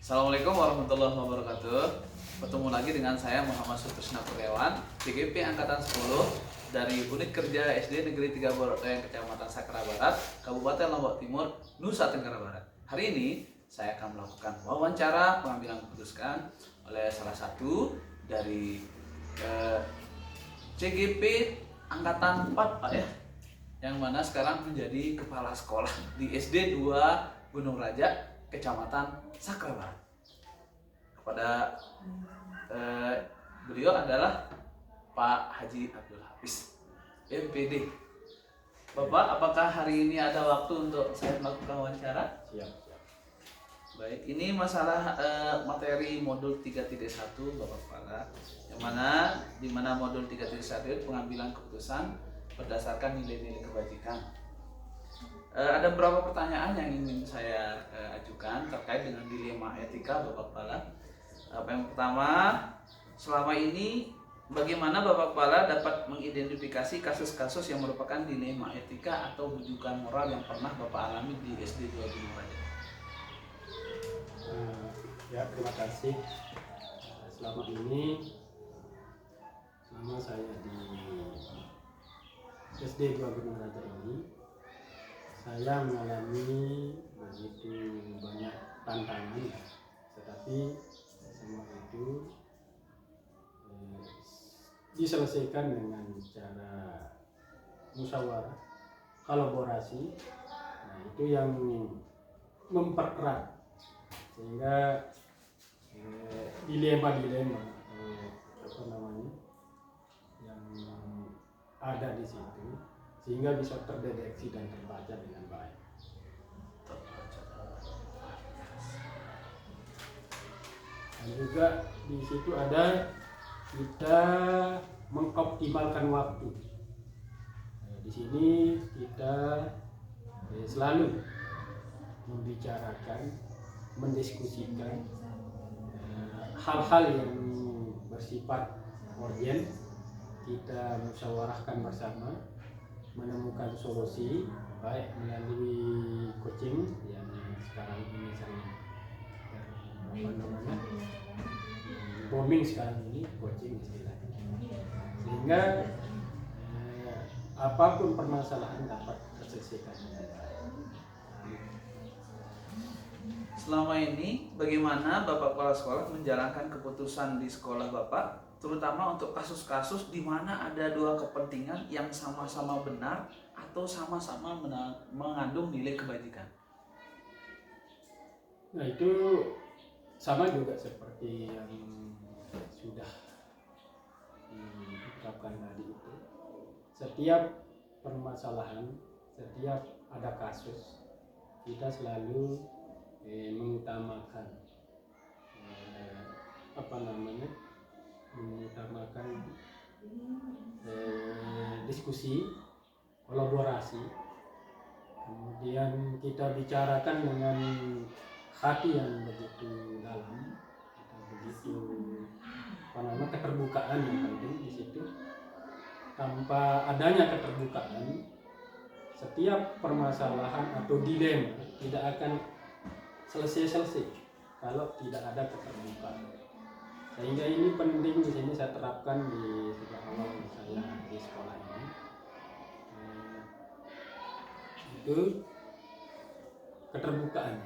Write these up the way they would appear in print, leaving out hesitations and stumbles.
Assalamualaikum warahmatullahi wabarakatuh. Bertemu lagi dengan saya Muhammad Sutrisna Kurniawan, CGP Angkatan 10 dari Unit Kerja SD Negeri 3 Boroteng, Kecamatan Sakra Barat, Kabupaten Lombok Timur, Nusa Tenggara Barat. Hari ini saya akan melakukan wawancara pengambilan keputusan oleh salah satu dari CGP Angkatan 4 Pak ya, yang mana sekarang menjadi kepala sekolah di SD 2 Gunung Raja, Kecamatan Sakra Barat. Kepada beliau adalah Pak Haji Abdul Hafiz, MPD. Bapak, apakah hari ini ada waktu untuk saya melakukan wawancara? Siap. Baik, ini masalah materi modul 3.1 Bapak Kepala, yang di mana modul 3.1 itu pengambilan keputusan berdasarkan nilai-nilai kebajikan. Ada beberapa pertanyaan yang ingin saya ajukan terkait dengan dilema etika Bapak Kepala. Yang pertama, selama ini bagaimana Bapak Kepala dapat mengidentifikasi kasus-kasus yang merupakan dilema etika atau rujukan moral yang pernah Bapak alami di SD 2 Gunung Raja? Ya, terima kasih. Selama saya di SD 2 Gunung Raja ini, saya mengalami begitu banyak tantangan, tetapi semua itu diselesaikan dengan cara musyawarah, kolaborasi. Nah, itu yang mempererat sehingga dilema-dilema yang ada di situ sehingga bisa terdeteksi dan terbaca dengan baik. Dan juga di situ ada kita mengoptimalkan waktu. Di sini kita selalu membicarakan, mendiskusikan hal-hal yang bersifat urgen. Kita musyawarahkan bersama, menemukan solusi baik melalui coaching yang sekarang ini sangat booming sekarang ini, coaching istilahnya, sehingga apapun permasalahan dapat terselesaikan dengan baik. Selama ini bagaimana Bapak Kepala Sekolah menjalankan keputusan di sekolah Bapak, terutama untuk kasus-kasus di mana ada dua kepentingan yang sama-sama benar atau sama-sama mengandung nilai kebajikan? Nah, itu sama juga seperti yang sudah diungkapkan tadi itu. Setiap permasalahan, setiap ada kasus, kita selalu mengutamakan diskusi, kolaborasi. Kemudian kita bicarakan dengan hati yang begitu dalam, begitu keterbukaan yang penting di situ. Tanpa adanya keterbukaan, setiap permasalahan atau dilema tidak akan selesai kalau tidak ada keterbukaan. Sehingga ini penting di sini saya terapkan di sejak awal saya di sekolah ini. Itu keterbukaan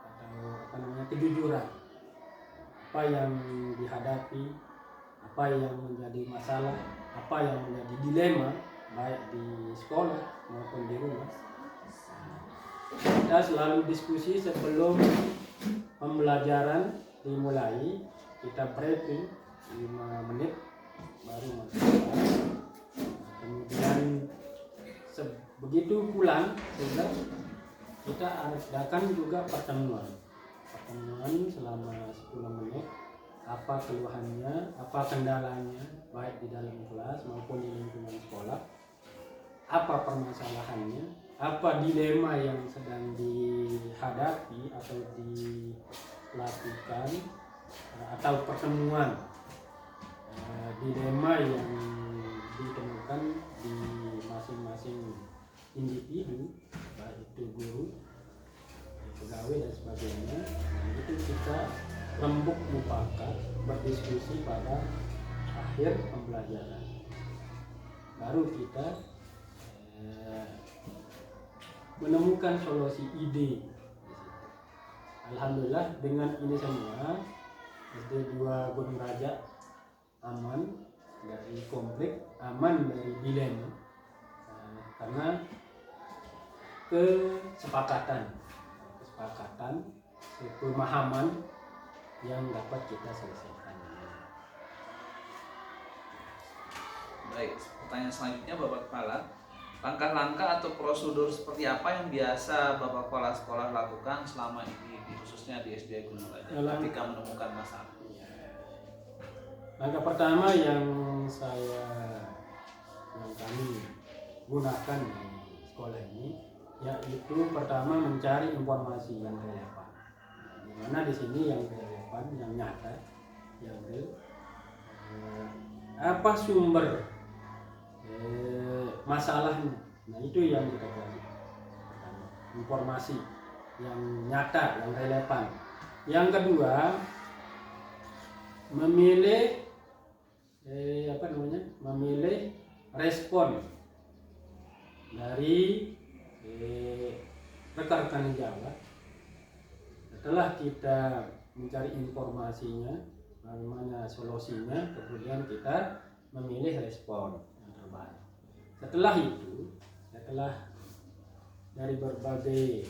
atau kejujuran. Apa yang dihadapi, apa yang menjadi masalah, apa yang menjadi dilema baik di sekolah maupun di rumah. Kita selalu diskusi sebelum pembelajaran dimulai, kita briefing 5 menit baru masuk kelas. Kemudian begitu pulang sudah kita adakan juga pertemuan selama 10 menit. Apa keluhannya, apa kendalanya baik di dalam kelas maupun di lingkungan sekolah, apa permasalahannya, apa dilema yang sedang dihadapi atau dilakukan, atau pertemuan dilema yang ditemukan di masing-masing individu, baik itu guru, pegawai dan sebagainya. Nah, itu kita rembuk mufakat, berdiskusi pada akhir pembelajaran, baru kita menemukan solusi ide. Alhamdulillah dengan ini semua SD 2 Gunung Raja aman dari konflik, aman dari dilema, karena kesepakatan, pemahaman yang dapat kita selesaikan. Baik, pertanyaan selanjutnya Bapak Kepala, langkah-langkah atau prosedur seperti apa yang biasa Bapak Kepala sekolah lakukan selama ini, khususnya di SD Gunung Raja, ketika menemukan masalah? Langkah pertama yang kami gunakan di sekolah ini, yaitu pertama mencari informasi yang relevan. Di mana di sini yang relevan, yang nyata, yang real, apa sumber masalahnya. Nah, itu yang kita cari. Pertama, informasi yang nyata, yang relevan. Yang kedua, memilih memilih respon dari rekan-rekan Jawa. Setelah kita mencari informasinya, bagaimana solusinya, kemudian kita memilih respon yang terbaik. Setelah itu, setelah dari berbagai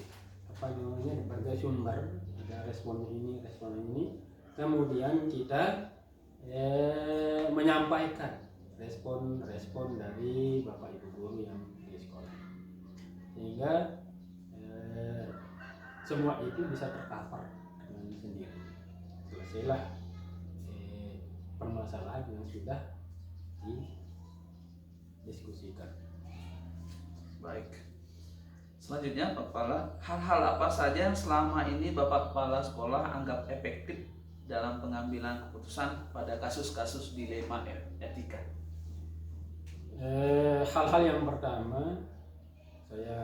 berbagai sumber, ada respon ini, kemudian kita menyampaikan respon dari Bapak Ibu guru yang di sekolah, sehingga semua itu bisa tercover dengan sendiri. Selesailah permasalahan yang sudah didiskusikan. Baik. Selanjutnya Pak Kepala, hal-hal apa saja yang selama ini Bapak Kepala sekolah anggap efektif dalam pengambilan keputusan pada kasus-kasus dilema etika? Hal-hal yang pertama saya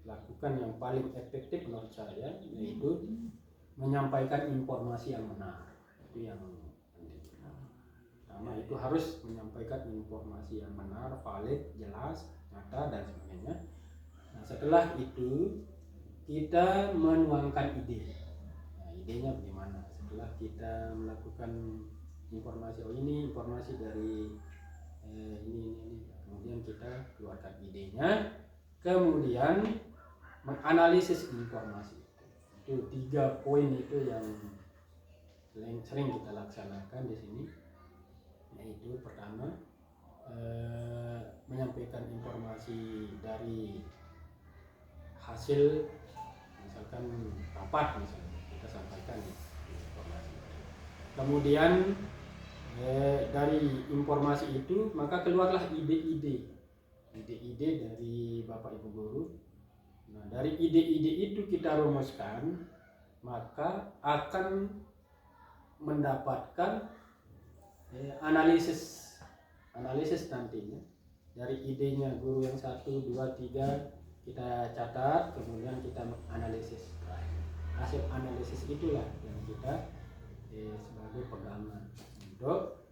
lakukan yang paling efektif menurut saya, yaitu menyampaikan informasi yang benar. Itu yang penting. Pertama itu harus menyampaikan informasi yang benar, valid, jelas, nyata, dan sebagainya. Nah, setelah itu kita menuangkan ide. Nah, idenya bagaimana? Setelah kita melakukan informasi, ini informasi dari ini, kemudian kita keluarkan idenya, kemudian menganalisis informasi. Itu 3 poin itu yang sering kita laksanakan di sini. Yaitu pertama, menyampaikan informasi dari hasil, misalkan rapat, misalnya kita sampaikan informasi. Kemudian dari informasi itu maka keluarlah ide-ide dari Bapak Ibu guru. Nah, dari ide-ide itu kita rumuskan, maka akan mendapatkan analisis nantinya. Dari idenya guru yang 1, 2, 3 kita catat, kemudian kita analisis. Hasil analisis itulah yang kita sebagai pegangan untuk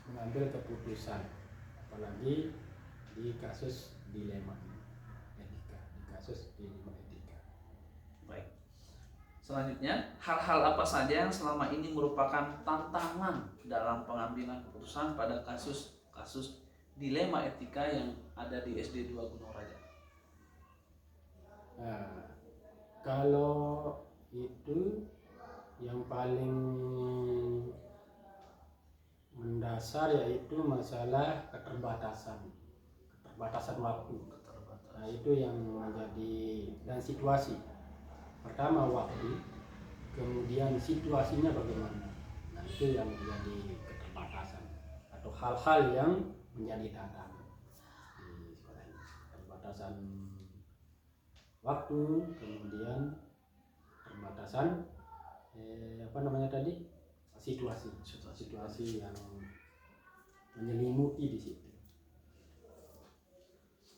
mengambil keputusan, apalagi di kasus dilema etika, Baik. Selanjutnya, hal-hal apa saja yang selama ini merupakan tantangan dalam pengambilan keputusan pada kasus dilema etika yang ada di SD 2 Gunung Raja? Nah, kalau itu yang paling mendasar yaitu masalah keterbatasan waktu. Nah, itu yang menjadi, dan situasi. Pertama waktu, kemudian situasinya bagaimana. Nah, itu yang menjadi keterbatasan atau hal-hal yang menjadi tantangan di sekolah ini. Keterbatasan waktu, kemudian keterbatasan situasi yang menyelimuti di situ.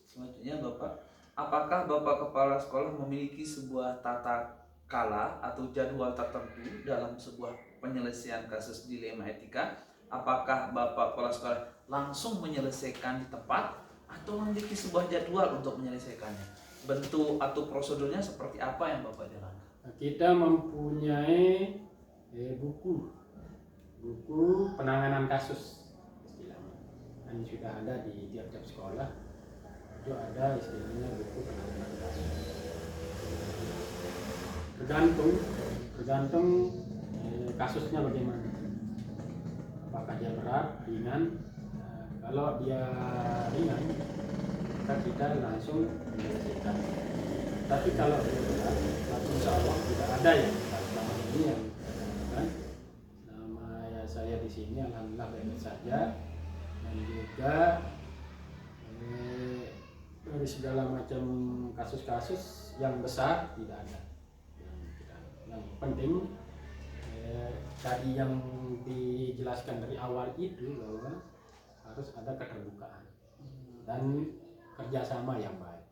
Selanjutnya Bapak, apakah Bapak Kepala Sekolah memiliki sebuah tata kala atau jadwal tertentu dalam sebuah penyelesaian kasus dilema etika? Apakah Bapak Kepala Sekolah langsung menyelesaikan di tempat atau memiliki sebuah jadwal untuk menyelesaikannya? Bentuk atau prosedurnya seperti apa yang Bapak jalankan? Kita mempunyai buku penanganan kasus istilahnya, kan sudah ada di tiap-tiap sekolah. Itu ada istilahnya buku penanganan kasus. Tergantung kasusnya bagaimana, apakah dia berat, ringan. Kalau dia ringan, maka kita langsung menyelesaikan. Tapi kalau dia berat, insya Allah tidak ada yang selama ini yang kan. Nama ya saya di sini alhamdulillah baik saja, dan juga dari segala macam kasus-kasus yang besar tidak ada. Yang penting tadi yang dijelaskan dari awal itu bahwa harus ada keterbukaan dan kerjasama yang baik.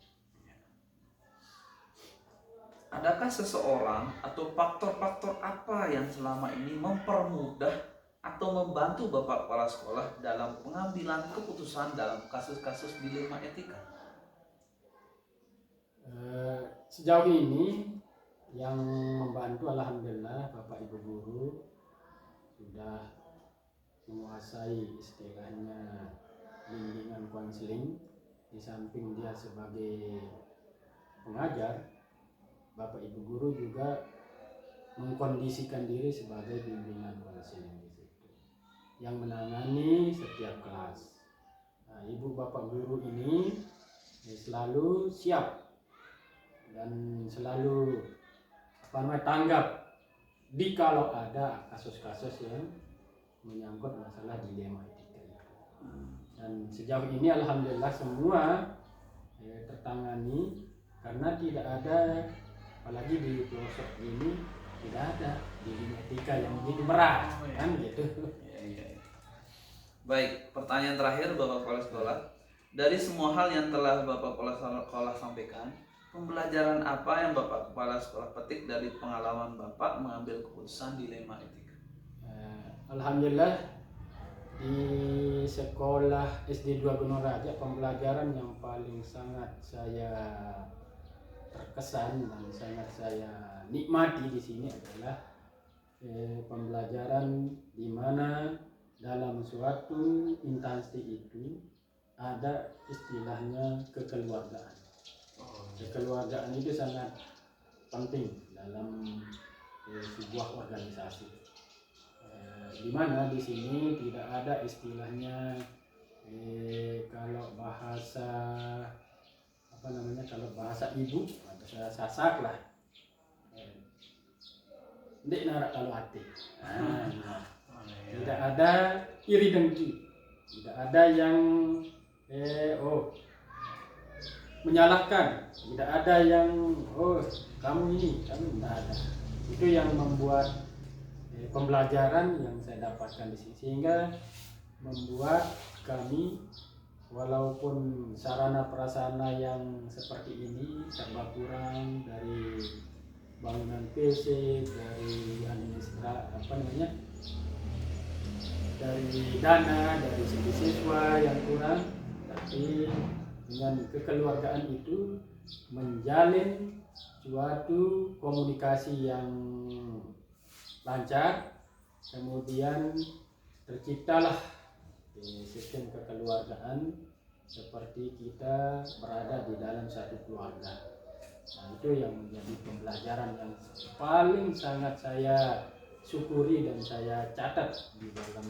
Adakah seseorang atau faktor-faktor apa yang selama ini mempermudah atau membantu Bapak Kepala Sekolah dalam pengambilan keputusan dalam kasus-kasus dilema etika? Sejauh ini yang membantu alhamdulillah Bapak Ibu guru sudah menguasai istilahnya bimbingan konseling. Di samping dia sebagai pengajar, Bapak Ibu guru juga mengkondisikan diri sebagai bimbingan konseling di situ, yang menangani setiap kelas. Nah, Ibu Bapak guru ini selalu siap dan selalu tanggap kalau ada kasus-kasus yang menyangkut masalah dilema etika itu. Dan sejauh ini alhamdulillah semua tertangani, karena tidak ada, apalagi di pelosok ini tidak ada dilema etika yang begitu berat, kan gitu. Baik, pertanyaan terakhir Bapak Kepala Sekolah. Dari semua hal yang telah Bapak Kepala Sekolah sampaikan, pembelajaran apa yang Bapak Kepala Sekolah petik dari pengalaman Bapak mengambil keputusan dilema etika? Alhamdulillah di sekolah SD 2 Gunung Raja, pembelajaran yang paling sangat saya terkesan dan sangat saya nikmati di sini adalah pembelajaran di mana dalam suatu instansi itu ada istilahnya kekeluargaan. Kekeluargaan itu sangat penting dalam sebuah organisasi. Di mana di sini tidak ada istilahnya kalau bahasa kalau bahasa ibu atau saya sasak lah, ndek narak kalau hati. Tidak ada iri dengki, tidak ada yang menyalahkan, tidak ada yang kamu ini, kamu tidak ada. Itu yang membuat pembelajaran yang saya dapatkan di sini, sehingga membuat kami walaupun sarana prasarana yang seperti ini serba kurang, dari bangunan PC, dari dari dana, dari segi siswa yang kurang, tapi dengan kekeluargaan itu menjalin suatu komunikasi yang lancar, kemudian terciptalah sistem kekeluargaan seperti kita berada di dalam satu keluarga. Nah, itu yang menjadi pembelajaran yang paling sangat saya syukuri dan saya catat di dalam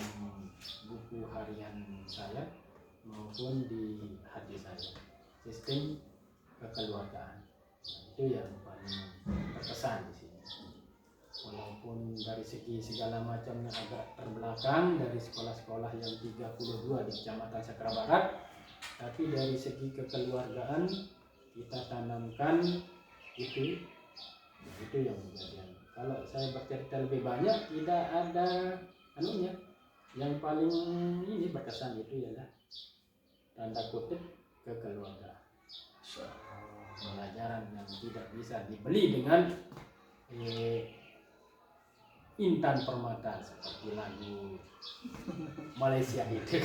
buku harian saya maupun di hati saya, sistem kekeluargaan. Nah, itu yang paling berkesan di sini. Walaupun dari segi segala macamnya agak terbelakang dari sekolah-sekolah yang 32 di Kecamatan Sakra Barat, tapi dari segi kekeluargaan kita tanamkan itu yang menjadi. Kalau saya bercerita lebih banyak tidak ada anunya. Yang paling ini berkesan itu ialah tanda kutip kekeluargaan. pembelajaran yang tidak bisa dibeli dengan intan permata seperti lagu Malaysia itu.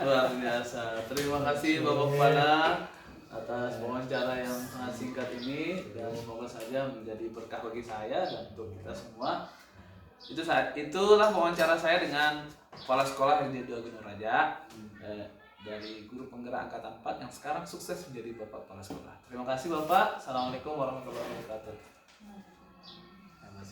Luar biasa. Terima kasih Bapak Kepala atas wawancara yang sangat singkat ini, dan semoga saja menjadi berkah bagi saya dan untuk kita semua. Itulah wawancara saya dengan kepala sekolah SD 2 Gunung Raja, dari guru penggerak angkatan 4 yang sekarang sukses menjadi Bapak Kepala Sekolah. Terima kasih Bapak. Assalamualaikum warahmatullahi wabarakatuh.